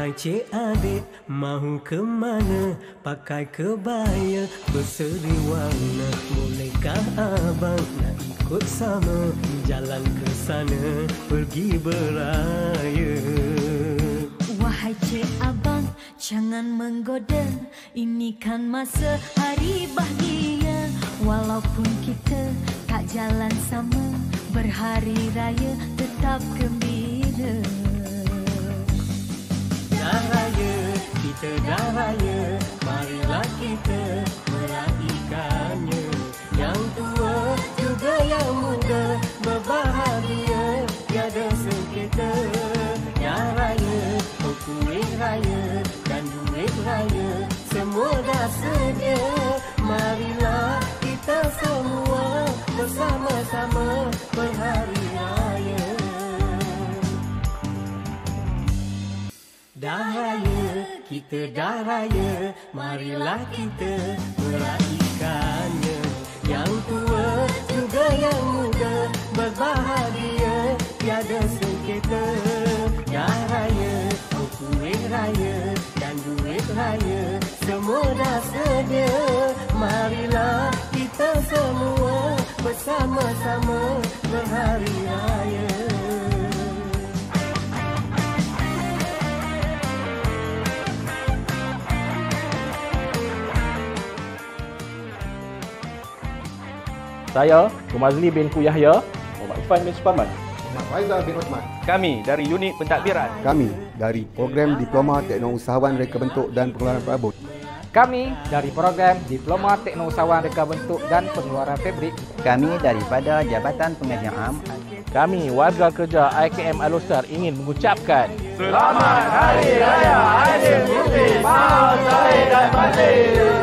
Wahai cik adik, mahu ke mana? Pakai kebaya berseri warna. Bolehkah abang nak ikut sama? Jalan ke sana, pergi beraya. Wahai cik abang, jangan menggoda. Ini kan masa hari bahagia. Walaupun kita tak jalan sama, berhari raya tetap gembira. Dah raya, kita dah raya, marilah kita meraihkannya. Yang tua juga yang muda, berbahagia, tiada sengketa. Ya raya, oh kuih raya dan duit raya, semua dah sedia. Marilah kita semua bersama-sama berhari raya. Dah raya, kita dah raya, marilah kita meraihkannya. Yang tua juga yang muda, berbahagia, tiada sengketa. Ya raya, oh kuih raya dan duit raya, semua dah sedia. Marilah kita semua bersama-sama berhari raya. Saya, Rumazli bin Ku Yahya, Muhammad Irfan bin Suparman, Muhammad Faizal bin Osman. Kami dari unit pentadbiran. Kami dari program Diploma Teknousahawan Reka Bentuk dan Pengeluaran Perabot. Kami dari program Diploma Teknousahawan Reka Bentuk dan Pengeluaran Fabrik. Kami daripada Jabatan Pengajian Am. Kami warga kerja IKM Alosar ingin mengucapkan Selamat Hari Raya Aidilfitri Mahal Zahid dan Fadli.